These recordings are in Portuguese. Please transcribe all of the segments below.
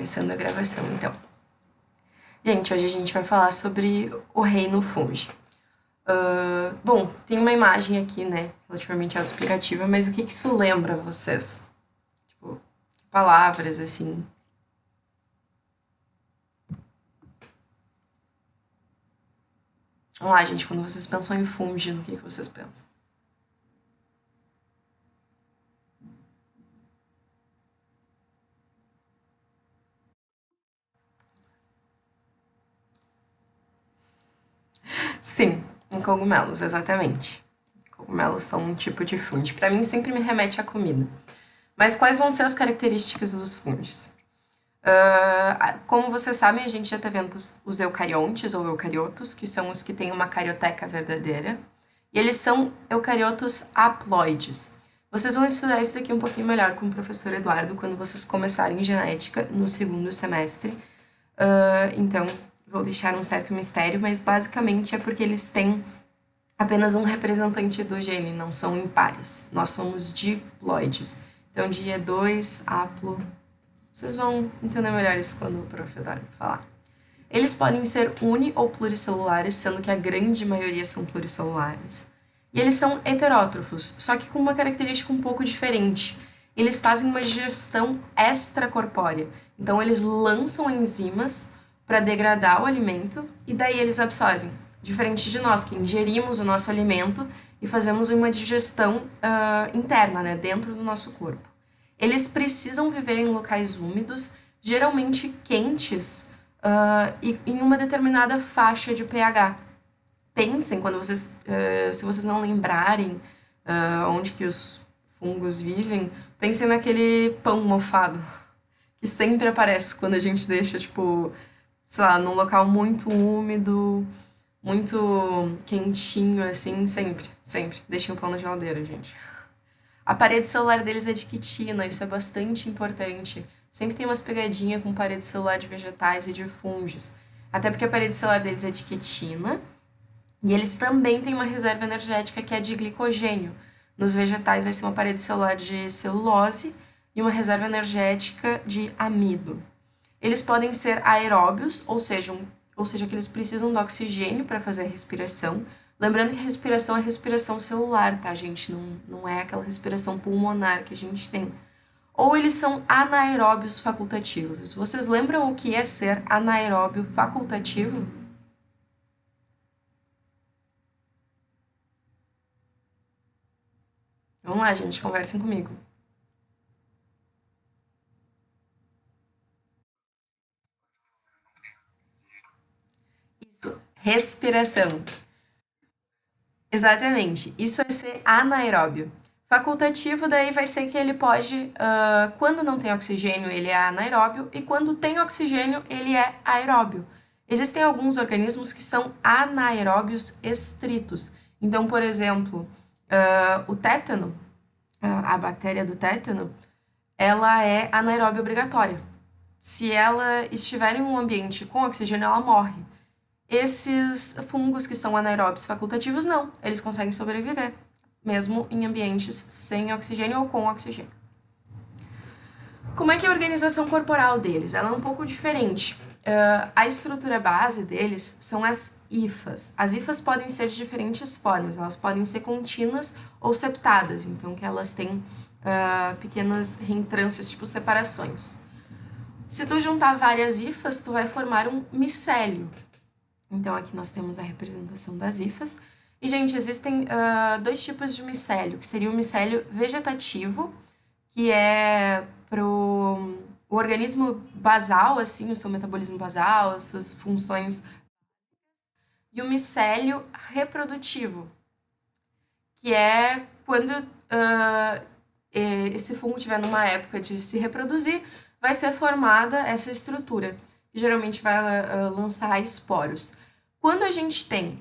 Começando a gravação, então. Gente, hoje a gente vai falar sobre o reino Fungi. Bom, tem uma imagem aqui, né, relativamente autoexplicativa, mas o que isso lembra a vocês? Tipo, que palavras, assim? Vamos lá, gente, quando vocês pensam em fungi, no que vocês pensam? Sim, em cogumelos, exatamente. Cogumelos são um tipo de fungi. Pra mim, sempre me remete à comida. Mas quais vão ser as características dos fungos? Como vocês sabem, a gente já está vendo os eucariontes ou eucariotos, que são os que têm uma carioteca verdadeira. E eles são eucariotos haploides. Vocês vão estudar isso daqui um pouquinho melhor com o professor Eduardo quando vocês começarem genética no segundo semestre. Então, vou deixar um certo mistério, mas basicamente é porque eles têm apenas um representante do gene, não são impares. Nós somos diploides. Então, dia 2, haplo. Vocês vão entender melhor isso quando o prof. Eduardo falar. Eles podem ser uni- ou pluricelulares, sendo que a grande maioria são pluricelulares. E eles são heterótrofos, só que com uma característica um pouco diferente. Eles fazem uma digestão extracorpórea. Então, eles lançam enzimas para degradar o alimento e daí eles absorvem. Diferente de nós, que ingerimos o nosso alimento e fazemos uma digestão interna, né, dentro do nosso corpo. Eles precisam viver em locais úmidos, geralmente quentes, e em uma determinada faixa de pH. Pensem, quando vocês, se vocês não lembrarem onde que os fungos vivem, pensem naquele pão mofado, que sempre aparece quando a gente deixa, tipo, sei lá, num local muito úmido, muito quentinho, assim, sempre, sempre. Deixem o pão na geladeira, gente. A parede celular deles é de quitina, isso é bastante importante. Sempre tem umas pegadinhas com parede celular de vegetais e de fungos. Até porque a parede celular deles é de quitina e eles também têm uma reserva energética que é de glicogênio. Nos vegetais vai ser uma parede celular de celulose e uma reserva energética de amido. Eles podem ser aeróbios, ou seja, que eles precisam de oxigênio para fazer a respiração. Lembrando que a respiração é respiração celular, tá, gente? Não é aquela respiração pulmonar que a gente tem. Ou eles são anaeróbios facultativos. Vocês lembram o que é ser anaeróbio facultativo? Vamos lá, gente, conversem comigo. Isso, respiração. Exatamente. Isso é ser anaeróbio. Facultativo, daí vai ser que ele pode, quando não tem oxigênio, ele é anaeróbio, e quando tem oxigênio, ele é aeróbio. Existem alguns organismos que são anaeróbios estritos. Então, por exemplo, o tétano, a bactéria do tétano, ela é anaeróbia obrigatória. Se ela estiver em um ambiente com oxigênio, ela morre. Esses fungos que são anaeróbios facultativos, não. Eles conseguem sobreviver, mesmo em ambientes sem oxigênio ou com oxigênio. Como é que é a organização corporal deles? Ela é um pouco diferente. A estrutura base deles são as hifas. As hifas podem ser de diferentes formas. Elas podem ser contínuas ou septadas, então que elas têm pequenas reentrâncias, tipo separações. Se tu juntar várias hifas, tu vai formar um micélio. Então, aqui nós temos a representação das hifas. E, gente, existem dois tipos de micélio, que seria o micélio vegetativo, que é para o organismo basal, assim, o seu metabolismo basal, as suas funções, e o micélio reprodutivo, que é quando esse fungo estiver numa época de se reproduzir, vai ser formada essa estrutura, que geralmente vai lançar esporos. Quando a gente tem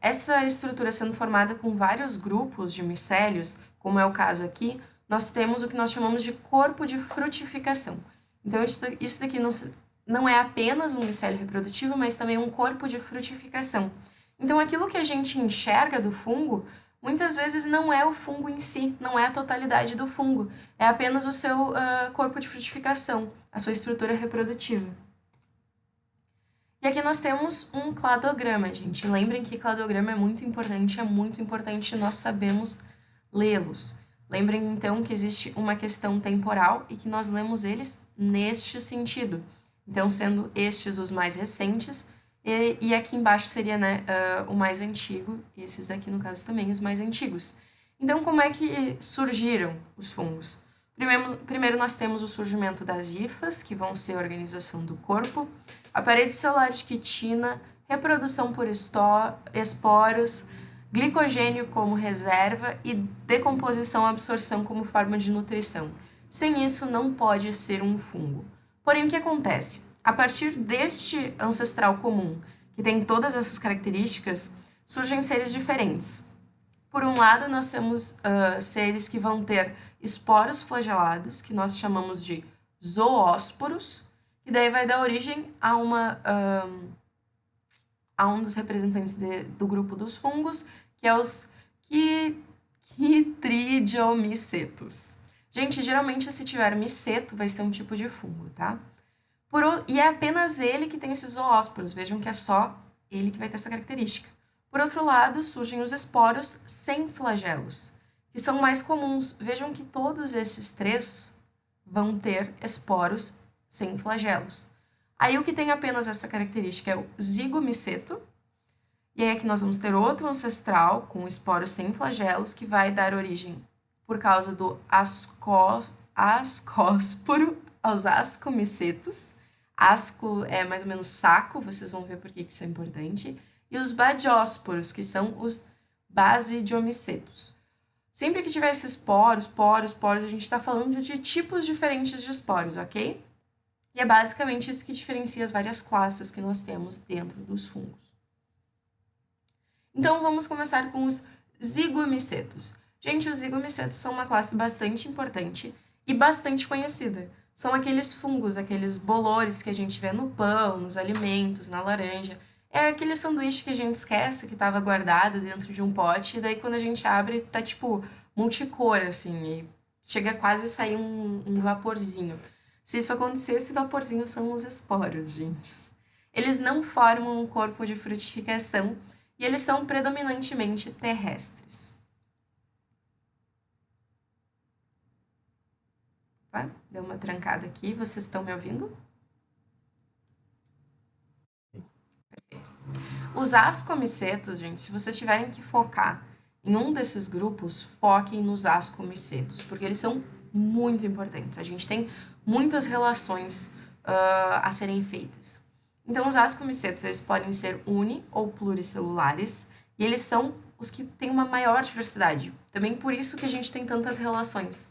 essa estrutura sendo formada com vários grupos de micélios, como é o caso aqui, nós temos o que nós chamamos de corpo de frutificação. Então, isso daqui não é apenas um micélio reprodutivo, mas também um corpo de frutificação. Então, aquilo que a gente enxerga do fungo, muitas vezes não é o fungo em si, não é a totalidade do fungo, é apenas o seu corpo de frutificação, a sua estrutura reprodutiva. E aqui nós temos um cladograma, gente. Lembrem que cladograma é muito importante nós sabemos lê-los. Lembrem, então, que existe uma questão temporal e que nós lemos eles neste sentido. Então, sendo estes os mais recentes, e aqui embaixo seria, né, o mais antigo, e esses daqui, no caso, também os mais antigos. Então, como é que surgiram os fungos? Primeiro nós temos o surgimento das hifas, que vão ser a organização do corpo, a parede celular de quitina, reprodução por esporos, glicogênio como reserva e decomposição e absorção como forma de nutrição. Sem isso, não pode ser um fungo. Porém, o que acontece? A partir deste ancestral comum, que tem todas essas características, surgem seres diferentes. Por um lado, nós temos seres que vão ter esporos flagelados, que nós chamamos de zoósporos, e daí vai dar origem a um dos representantes do grupo dos fungos, que é os quitridiomicetos. Gente, geralmente se tiver miceto, vai ser um tipo de fungo, tá? E é apenas ele que tem esses zoósporos, vejam que é só ele que vai ter essa característica. Por outro lado, surgem os esporos sem flagelos, que são mais comuns. Vejam que todos esses três vão ter esporos sem flagelos. Aí o que tem apenas essa característica é o zigomiceto, e aí aqui nós vamos ter outro ancestral com esporos sem flagelos, que vai dar origem, por causa do ascósporo, aos ascomicetos. Asco é mais ou menos saco, vocês vão ver por que isso é importante. E os badiósporos, que são os basidiomicetos. Sempre que tiver esses poros, a gente está falando de tipos diferentes de esporos, ok? E é basicamente isso que diferencia as várias classes que nós temos dentro dos fungos. Então, vamos começar com os zigomicetos. Gente, os zigomicetos são uma classe bastante importante e bastante conhecida. São aqueles fungos, aqueles bolores que a gente vê no pão, nos alimentos, na laranja. É aquele sanduíche que a gente esquece que estava guardado dentro de um pote, e daí quando a gente abre, tá tipo multicor, assim, e chega quase a sair um vaporzinho. Se isso acontecer, esse vaporzinho são os esporos, gente. Eles não formam um corpo de frutificação e eles são predominantemente terrestres. Opa, deu uma trancada aqui, vocês estão me ouvindo? Perfeito. Os ascomicetos, gente, se vocês tiverem que focar em um desses grupos, foquem nos ascomicetos, porque eles são muito importantes. A gente tem muitas relações a serem feitas. Então, os ascomicetos, eles podem ser uni- ou pluricelulares, e eles são os que têm uma maior diversidade. Também por isso que a gente tem tantas relações.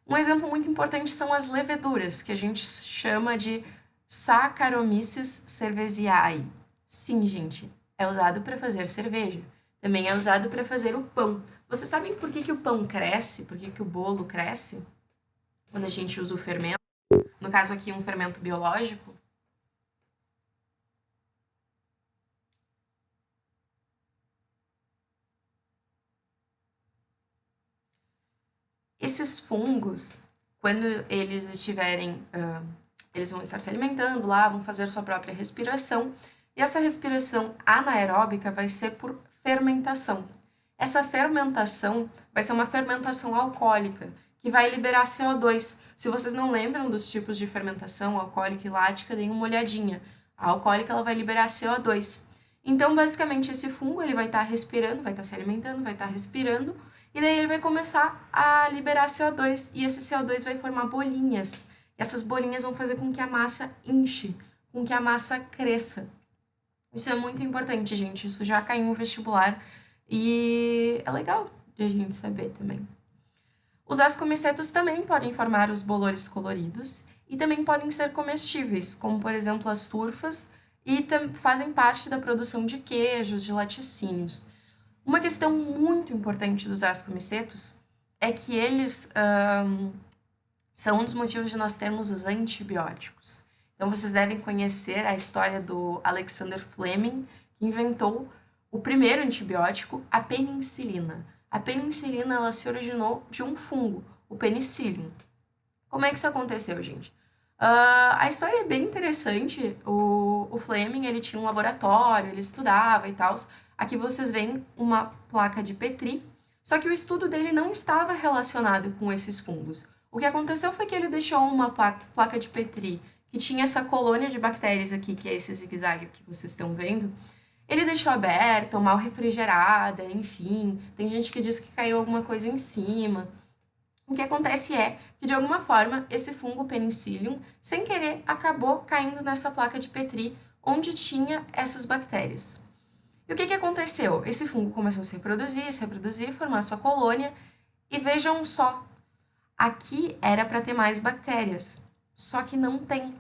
Um exemplo muito importante são as leveduras, que a gente chama de Saccharomyces cerevisiae. Sim, gente, é usado para fazer cerveja. Também é usado para fazer o pão. Vocês sabem por que o pão cresce? Por que o bolo cresce? Quando a gente usa o fermento. No caso aqui, um fermento biológico. Esses fungos, quando eles estiverem, eles vão estar se alimentando lá, vão fazer sua própria respiração, e essa respiração anaeróbica vai ser por fermentação. Essa fermentação vai ser uma fermentação alcoólica, que vai liberar CO2. Se vocês não lembram dos tipos de fermentação alcoólica e lática, deem uma olhadinha. A alcoólica ela vai liberar CO2. Então, basicamente, esse fungo ele vai estar respirando, vai estar se alimentando, vai estar respirando, e daí ele vai começar a liberar CO2, e esse CO2 vai formar bolinhas. E essas bolinhas vão fazer com que a massa inche, com que a massa cresça. Isso é muito importante, gente. Isso já caiu no vestibular e é legal de a gente saber também. Os ascomicetos também podem formar os bolores coloridos e também podem ser comestíveis, como por exemplo as turfas, e fazem parte da produção de queijos, de laticínios. Uma questão muito importante dos ascomicetos é que eles são um dos motivos de nós termos os antibióticos. Então, vocês devem conhecer a história do Alexander Fleming, que inventou o primeiro antibiótico, a penicilina. A penicilina, ela se originou de um fungo, o penicillium. Como é que isso aconteceu, gente? A história é bem interessante. O Fleming, ele tinha um laboratório, ele estudava e tal. Aqui vocês veem uma placa de Petri, só que o estudo dele não estava relacionado com esses fungos. O que aconteceu foi que ele deixou uma placa de Petri que tinha essa colônia de bactérias aqui, que é esse zigue-zague que vocês estão vendo. Ele deixou aberta, mal refrigerada, enfim. Tem gente que diz que caiu alguma coisa em cima. O que acontece é que, de alguma forma, esse fungo Penicillium, sem querer, acabou caindo nessa placa de Petri, onde tinha essas bactérias. E o que aconteceu? Esse fungo começou a se reproduzir, formar sua colônia, e vejam só, aqui era para ter mais bactérias, só que não tem.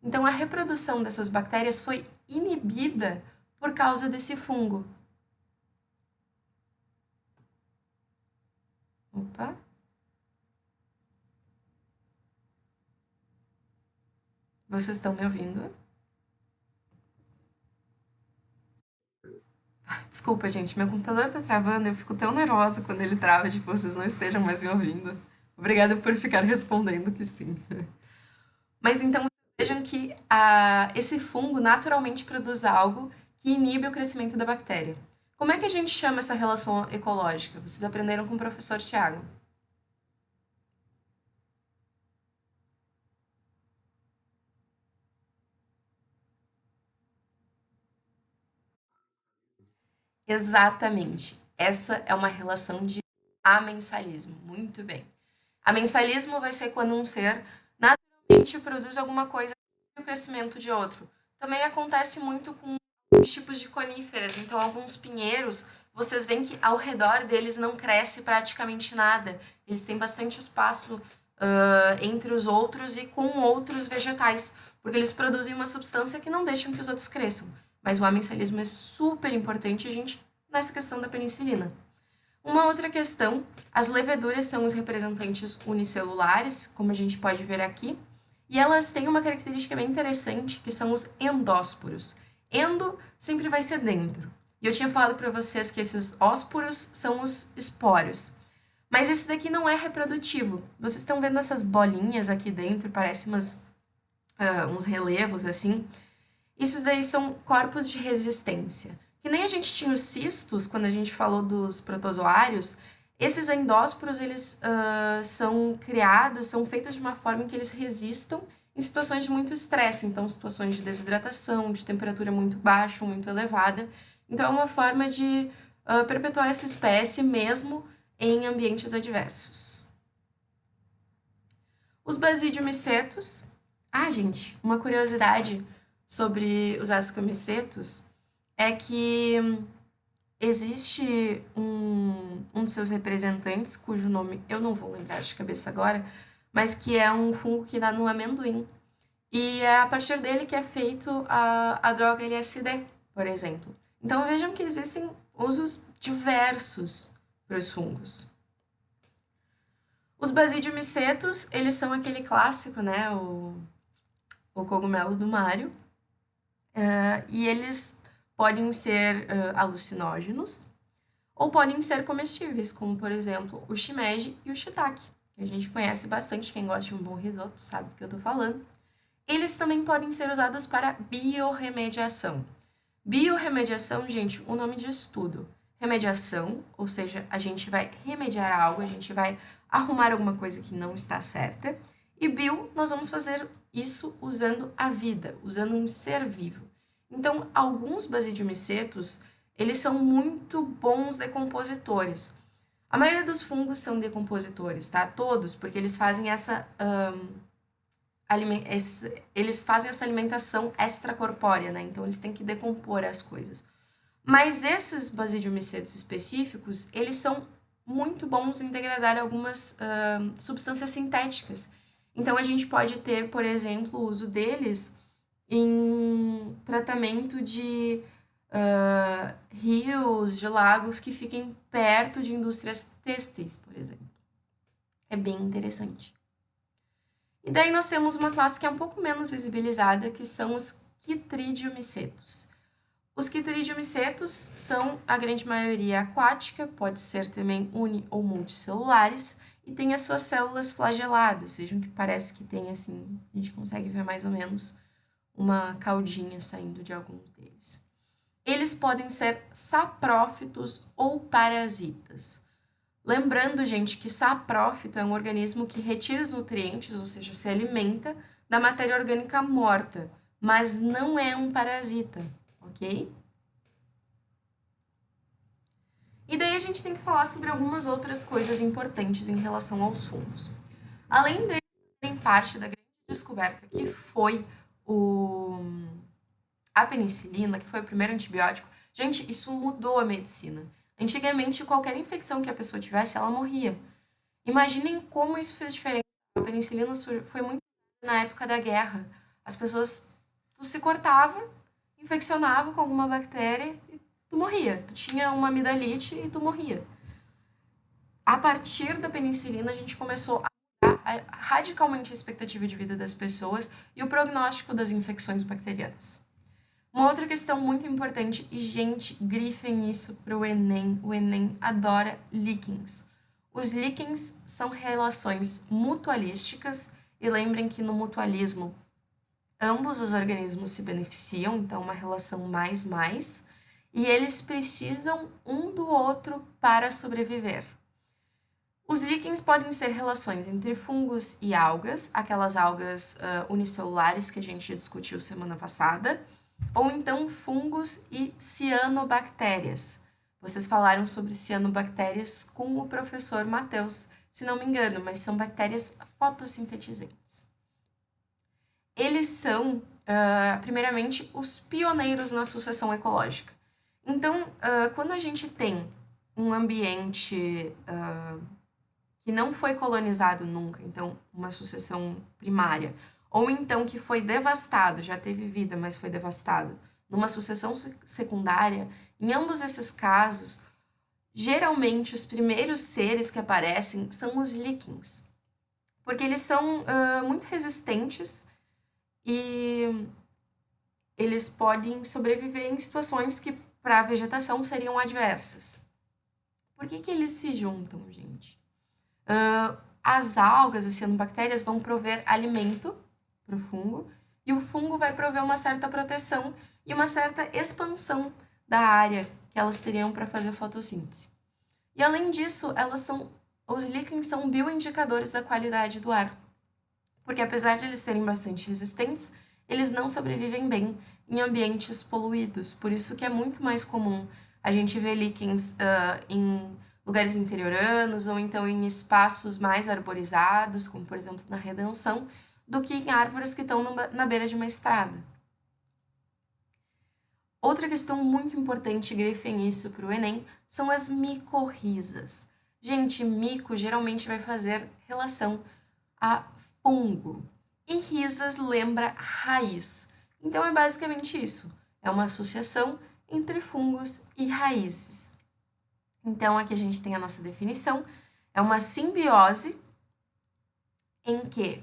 Então, a reprodução dessas bactérias foi inibida por causa desse fungo. Opa! Vocês estão me ouvindo? Desculpa, gente, meu computador tá travando, eu fico tão nervosa quando ele trava de que vocês não estejam mais me ouvindo. Obrigada por ficar respondendo que sim. Mas então vocês vejam que esse fungo naturalmente produz algo que inibe o crescimento da bactéria. Como é que a gente chama essa relação ecológica? Vocês aprenderam com o professor Tiago. Exatamente. Essa é uma relação de amensalismo. Muito bem. Amensalismo vai ser quando um ser naturalmente produz alguma coisa para o crescimento de outro. Também acontece muito com alguns tipos de coníferas. Então, alguns pinheiros, vocês veem que ao redor deles não cresce praticamente nada. Eles têm bastante espaço entre os outros e com outros vegetais, porque eles produzem uma substância que não deixam que os outros cresçam. Mas o amensalismo é super importante, gente, nessa questão da penicilina. Uma outra questão, as leveduras são os representantes unicelulares, como a gente pode ver aqui, e elas têm uma característica bem interessante, que são os endósporos. Endo sempre vai ser dentro. E eu tinha falado para vocês que esses ósporos são os esporos. Mas esse daqui não é reprodutivo. Vocês estão vendo essas bolinhas aqui dentro, parece uns relevos assim. Isso daí são corpos de resistência. Que nem a gente tinha os cistos, quando a gente falou dos protozoários, esses endósporos, eles são criados, são feitos de uma forma em que eles resistam em situações de muito estresse, então situações de desidratação, de temperatura muito baixa, muito elevada. Então é uma forma de perpetuar essa espécie mesmo em ambientes adversos. Os basidiomycetos. Ah, gente, uma curiosidade sobre os ascomicetos é que existe um dos seus representantes, cujo nome eu não vou lembrar de cabeça agora, mas que é um fungo que dá no amendoim. E é a partir dele que é feito a droga LSD, por exemplo. Então vejam que existem usos diversos para os fungos. Os basidiomycetos, eles são aquele clássico, né, o cogumelo do Mario, e eles podem ser alucinógenos ou podem ser comestíveis, como por exemplo o shimeji e o shiitake, que a gente conhece bastante, quem gosta de um bom risoto sabe do que eu estou falando. Eles também podem ser usados para biorremediação. Biorremediação, gente, o nome diz tudo. Remediação, ou seja, a gente vai remediar algo, a gente vai arrumar alguma coisa que não está certa. E bio, nós vamos fazer isso usando a vida, usando um ser vivo. Então, alguns basidiomycetos, eles são muito bons decompositores. A maioria dos fungos são decompositores, tá? Todos, porque eles fazem eles fazem essa alimentação extracorpórea, né? Então, eles têm que decompor as coisas. Mas esses basidiomycetos específicos, eles são muito bons em degradar algumas substâncias sintéticas. Então, a gente pode ter, por exemplo, o uso deles em tratamento de rios, de lagos que fiquem perto de indústrias têxteis, por exemplo. É bem interessante. E daí nós temos uma classe que é um pouco menos visibilizada, que são os quitridiomicetos. Os quitridiomicetos são, a grande maioria, aquática, pode ser também uni- ou multicelulares, e tem as suas células flageladas. Vejam que parece que tem assim, a gente consegue ver mais ou menos uma caudinha saindo de alguns deles. Eles podem ser saprófitos ou parasitas. Lembrando, gente, que saprófito é um organismo que retira os nutrientes, ou seja, se alimenta da matéria orgânica morta, mas não é um parasita, ok? E daí a gente tem que falar sobre algumas outras coisas importantes em relação aos fungos. Além de serem parte da grande descoberta que foi a penicilina, que foi o primeiro antibiótico, gente, isso mudou a medicina. Antigamente, qualquer infecção que a pessoa tivesse, ela morria. Imaginem como isso fez diferença. A penicilina foi muito na época da guerra. As pessoas, tu se cortava, infeccionava com alguma bactéria e tu morria. Tu tinha uma amidalite e tu morria. A partir da penicilina, a gente começou a mudar radicalmente a expectativa de vida das pessoas e o prognóstico das infecções bacterianas. Uma outra questão muito importante, e gente, grifem isso para o Enem. O Enem adora líquens. Os líquens são relações mutualísticas, e lembrem que no mutualismo ambos os organismos se beneficiam, então uma relação mais, e eles precisam um do outro para sobreviver. Os líquens podem ser relações entre fungos e algas, aquelas algas unicelulares que a gente discutiu semana passada, ou então fungos e cianobactérias. Vocês falaram sobre cianobactérias com o professor Matheus, se não me engano, mas são bactérias fotossintetizantes. Eles são, primeiramente, os pioneiros na sucessão ecológica. Então, quando a gente tem um ambiente que não foi colonizado nunca, então uma sucessão primária, ou então que foi devastado, já teve vida, mas foi devastado, numa sucessão secundária, em ambos esses casos, geralmente os primeiros seres que aparecem são os líquens, porque eles são muito resistentes e eles podem sobreviver em situações que para a vegetação seriam adversas. Por que eles se juntam, gente? As algas, as cianobactérias, vão prover alimento para o fungo e o fungo vai prover uma certa proteção e uma certa expansão da área que elas teriam para fazer fotossíntese. E além disso, os líquens são bioindicadores da qualidade do ar, porque apesar de eles serem bastante resistentes, eles não sobrevivem bem em ambientes poluídos, por isso que é muito mais comum a gente ver líquens em lugares interioranos ou então em espaços mais arborizados, como por exemplo na Redenção, do que em árvores que estão na beira de uma estrada. Outra questão muito importante, grifem isso para o Enem, são as micorrizas. Gente, mico geralmente vai fazer relação a fungo. E risas lembra raiz. Então é basicamente isso. É uma associação entre fungos e raízes. Então aqui a gente tem a nossa definição. É uma simbiose em que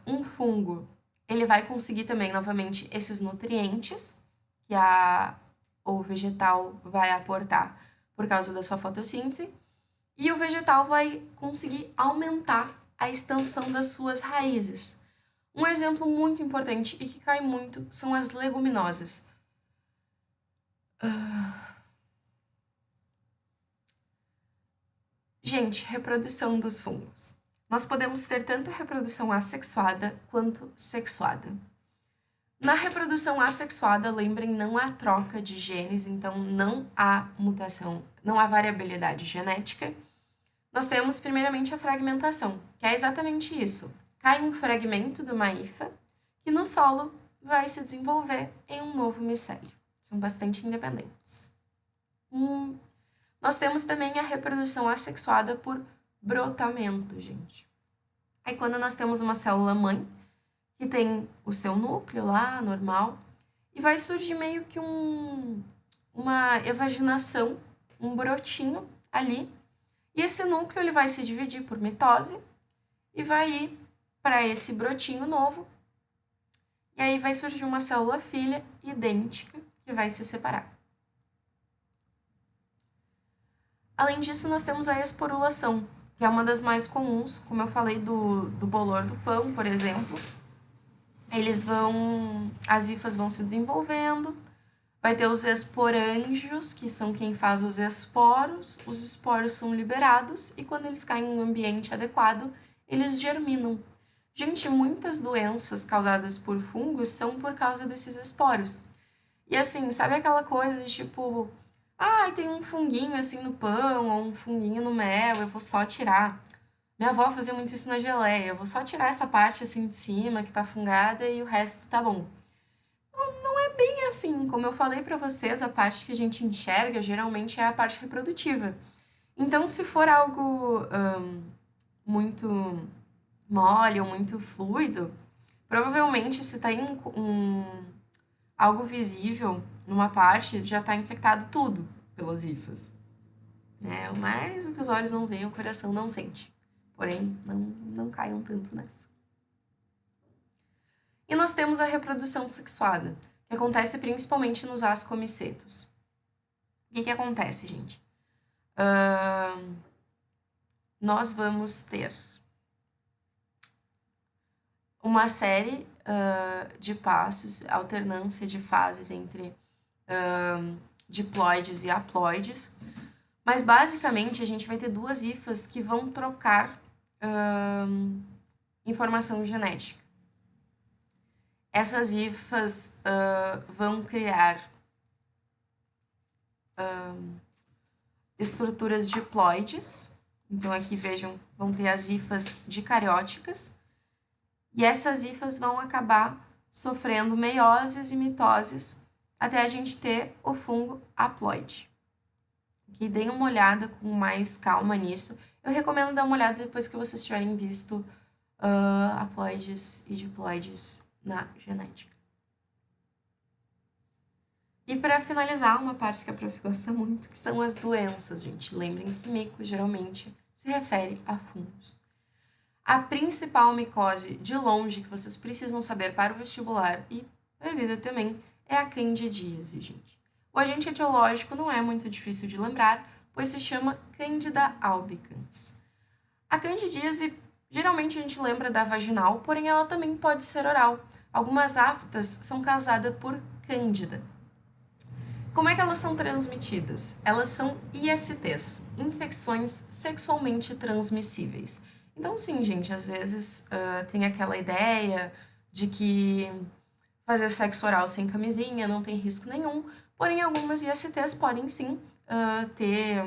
um fungo ele vai conseguir também, novamente, esses nutrientes que o vegetal vai aportar por causa da sua fotossíntese, e o vegetal vai conseguir aumentar a extensão das suas raízes. Um exemplo muito importante e que cai muito são as leguminosas. Gente, reprodução dos fungos. Nós podemos ter tanto reprodução assexuada quanto sexuada. Na reprodução assexuada, lembrem, não há troca de genes, então não há mutação, não há variabilidade genética. Nós temos primeiramente a fragmentação, que é exatamente isso. Cai um fragmento de uma hifa que no solo vai se desenvolver em um novo micélio. São bastante independentes. Nós temos também a reprodução assexuada por brotamento, gente. Aí quando nós temos uma célula mãe, que tem o seu núcleo lá, normal, e vai surgir meio que uma evaginação, um brotinho ali, e esse núcleo ele vai se dividir por mitose e vai ir para esse brotinho novo, e aí vai surgir uma célula filha idêntica que vai se separar. Além disso, nós temos a esporulação, que é uma das mais comuns, como eu falei do bolor do pão, por exemplo. As hifas vão se desenvolvendo, vai ter os esporângios, que são quem faz os esporos são liberados e quando eles caem em um ambiente adequado, eles germinam. Gente, muitas doenças causadas por fungos são por causa desses esporos. E assim, sabe aquela coisa de tipo, tem um funguinho assim no pão ou um funguinho no mel, eu vou só tirar. Minha avó fazia muito isso na geleia, eu vou só tirar essa parte assim de cima que tá fungada e o resto tá bom. Não é bem assim, como eu falei pra vocês, a parte que a gente enxerga geralmente é a parte reprodutiva. Então, se for algo muito mole ou muito fluido, provavelmente se tem algo visível numa parte, já está infectado tudo pelas hifas. Né? Mas o que os olhos não veem, o coração não sente. Porém, não caiam tanto nessa. E nós temos a reprodução sexuada, que acontece principalmente nos ascomicetos. O que acontece, gente? Nós vamos ter uma série de passos, alternância de fases entre diploides e haploides, mas basicamente a gente vai ter duas hifas que vão trocar informação genética. Essas hifas vão criar estruturas diploides, então aqui vejam, vão ter as hifas dicarióticas, e essas hifas vão acabar sofrendo meioses e mitoses até a gente ter o fungo haploide. Que deem uma olhada com mais calma nisso. Eu recomendo dar uma olhada depois que vocês tiverem visto haploides e diploides na genética. E para finalizar, uma parte que a prof gosta muito, que são as doenças, gente. Lembrem que mico geralmente se refere a fungos. A principal micose, de longe, que vocês precisam saber para o vestibular e para a vida também, é a candidíase, gente. O agente etiológico não é muito difícil de lembrar, pois se chama Candida albicans. A candidíase, geralmente a gente lembra da vaginal, porém ela também pode ser oral. Algumas aftas são causadas por cândida. Como é que elas são transmitidas? Elas são ISTs, infecções sexualmente transmissíveis. Então, sim, gente, às vezes tem aquela ideia de que fazer sexo oral sem camisinha não tem risco nenhum, porém algumas ISTs podem sim ter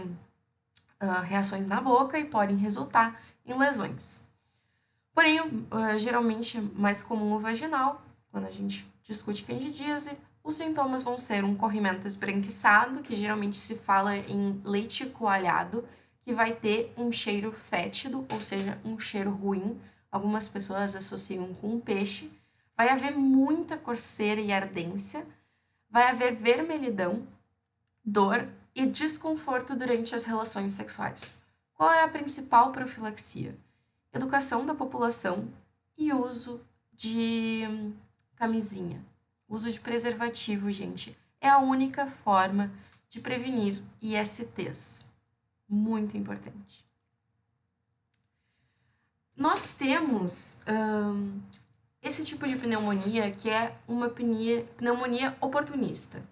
reações na boca e podem resultar em lesões. Porém, geralmente mais comum o vaginal, quando a gente discute candidíase, os sintomas vão ser um corrimento esbranquiçado, que geralmente se fala em leite coalhado, que vai ter um cheiro fétido, ou seja, um cheiro ruim. Algumas pessoas associam com peixe. Vai haver muita coceira e ardência. Vai haver vermelhidão, dor e desconforto durante as relações sexuais. Qual é a principal profilaxia? Educação da população e uso de camisinha. Uso de preservativo, gente, é a única forma de prevenir ISTs. Muito importante. Nós temos esse tipo de pneumonia que é uma pneumonia oportunista.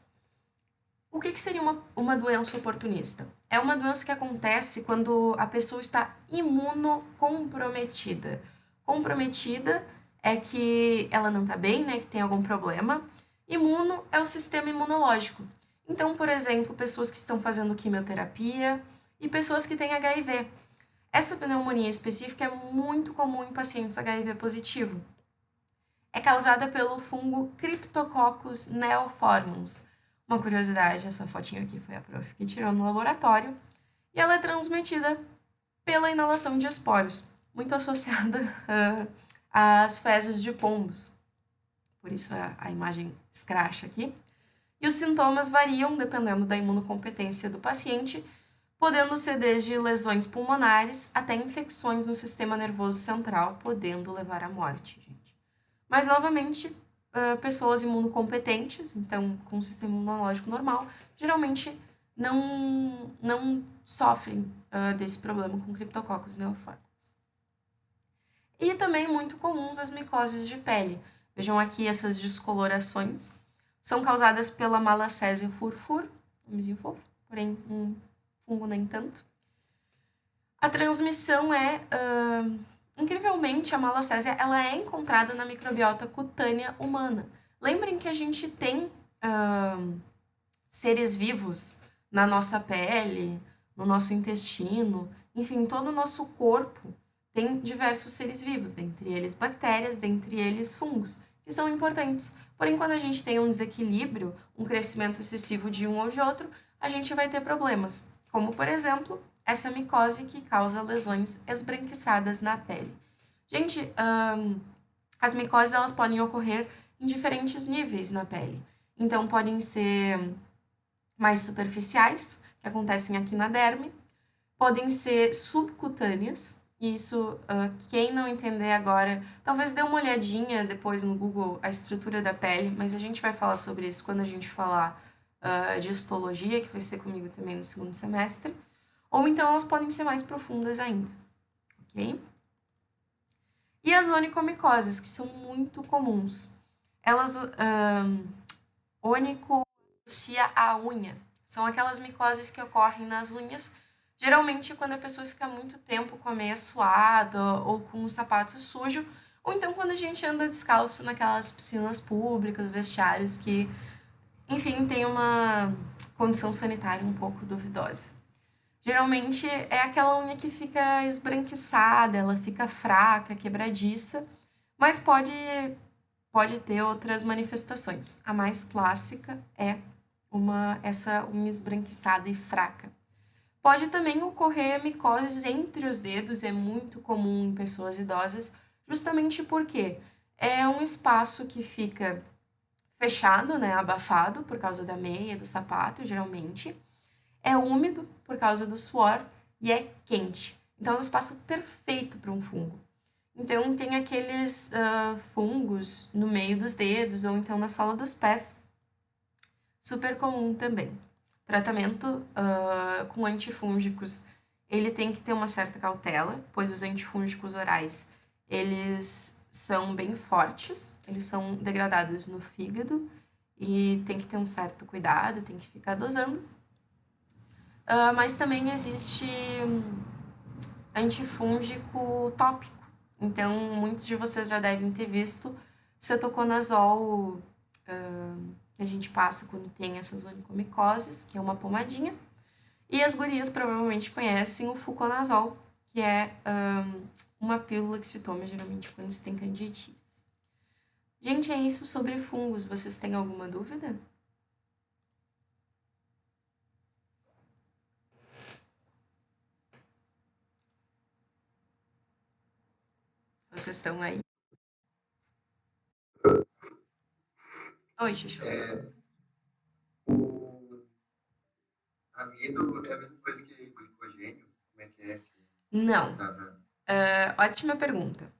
O que seria uma doença oportunista? É uma doença que acontece quando a pessoa está imunocomprometida. Comprometida é que ela não está bem, né, que tem algum problema. Imuno é o sistema imunológico. Então, por exemplo, pessoas que estão fazendo quimioterapia e pessoas que têm HIV. Essa pneumonia específica é muito comum em pacientes HIV positivo. É causada pelo fungo Cryptococcus neoformans. Uma curiosidade, essa fotinha aqui foi a prof que tirou no laboratório. E ela é transmitida pela inalação de esporos, muito associada às fezes de pombos. Por isso a imagem escracha aqui. E os sintomas variam dependendo da imunocompetência do paciente, podendo ser desde lesões pulmonares até infecções no sistema nervoso central, podendo levar à morte, gente. Mas, novamente, pessoas imunocompetentes, então com um sistema imunológico normal, geralmente não sofrem desse problema com Cryptococcus neoformans. E também muito comuns as micoses de pele. Vejam aqui essas descolorações. São causadas pela Malassezia furfur, nomezinho fofo, porém um fungo nem tanto. A transmissão é, incrivelmente, a Malassezia ela é encontrada na microbiota cutânea humana. Lembrem que a gente tem seres vivos na nossa pele, no nosso intestino, enfim, todo o nosso corpo tem diversos seres vivos, dentre eles bactérias, dentre eles fungos, que são importantes. Porém, quando a gente tem um desequilíbrio, um crescimento excessivo de um ou de outro, a gente vai ter problemas, como, por exemplo, essa micose que causa lesões esbranquiçadas na pele. Gente, as micoses elas podem ocorrer em diferentes níveis na pele. Então, podem ser mais superficiais, que acontecem aqui na derme, podem ser subcutâneas, e isso, quem não entender agora, talvez dê uma olhadinha depois no Google a estrutura da pele, mas a gente vai falar sobre isso quando a gente falar de histologia, que vai ser comigo também no segundo semestre, ou então elas podem ser mais profundas ainda, ok? E as onicomicoses, que são muito comuns. Elas, ônico associa à unha. São aquelas micoses que ocorrem nas unhas, geralmente quando a pessoa fica muito tempo com a meia suada ou com o sapato sujo, ou então quando a gente anda descalço naquelas piscinas públicas, vestiários que, enfim, tem uma condição sanitária um pouco duvidosa. Geralmente é aquela unha que fica esbranquiçada, ela fica fraca, quebradiça, mas pode ter outras manifestações. A mais clássica é essa unha esbranquiçada e fraca. Pode também ocorrer micoses entre os dedos, é muito comum em pessoas idosas, justamente porque é um espaço que fica fechado, né, abafado por causa da meia, do sapato, geralmente. É úmido por causa do suor e é quente. Então é um espaço perfeito para um fungo. Então tem aqueles fungos no meio dos dedos ou então na sola dos pés, super comum também. Tratamento com antifúngicos, ele tem que ter uma certa cautela, pois os antifúngicos orais, eles são bem fortes, eles são degradados no fígado e tem que ter um certo cuidado, tem que ficar dosando. Mas também existe antifúngico tópico. Então, muitos de vocês já devem ter visto cetoconazol, que a gente passa quando tem essas onicomicoses, que é uma pomadinha. E as gurias provavelmente conhecem o fluconazol, que é uma pílula que se toma geralmente quando se tem candidíase. Gente, é isso sobre fungos. Vocês têm alguma dúvida? Vocês estão aí? Oi, Chuchu. O amido é a mesma coisa que glicogênio? Como é que é? Não. Tava... Ótima pergunta.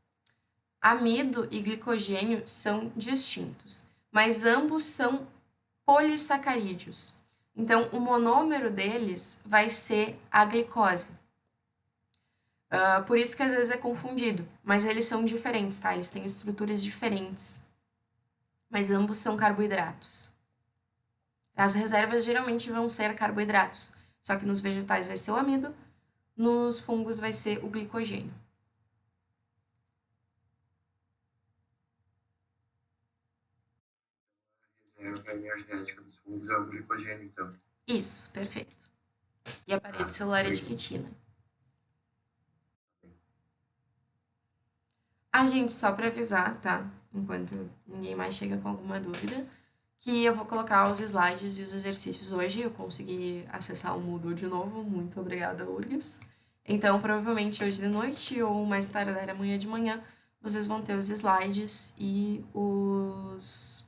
Amido e glicogênio são distintos, mas ambos são polissacarídeos. Então, o monômero deles vai ser a glicose. Por isso que às vezes é confundido, mas eles são diferentes, tá? Eles têm estruturas diferentes, mas ambos são carboidratos. As reservas geralmente vão ser carboidratos, só que nos vegetais vai ser o amido, nos fungos vai ser o glicogênio. A reserva energética dos fungos é o glicogênio, então. Isso, perfeito. E a parede celular é de quitina. Gente, só para avisar, tá? Enquanto ninguém mais chega com alguma dúvida, que eu vou colocar os slides e os exercícios hoje. Eu consegui acessar o Moodle de novo. Muito obrigada, URGS. Então, provavelmente hoje de noite ou mais tarde amanhã de manhã, vocês vão ter os slides e os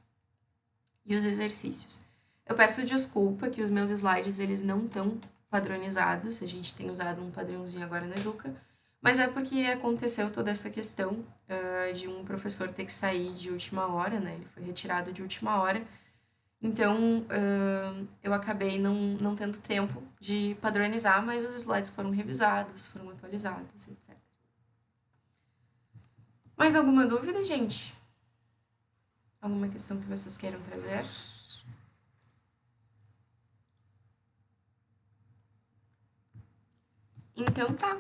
exercícios. Eu peço desculpa que os meus slides eles não estão padronizados. A gente tem usado um padrãozinho agora na Educa, mas é porque aconteceu toda essa questão de um professor ter que sair de última hora, né? Ele foi retirado de última hora. Então, eu acabei não tendo tempo de padronizar, mas os slides foram revisados, foram atualizados, etc. Mais alguma dúvida, gente? Alguma questão que vocês queiram trazer? Então tá.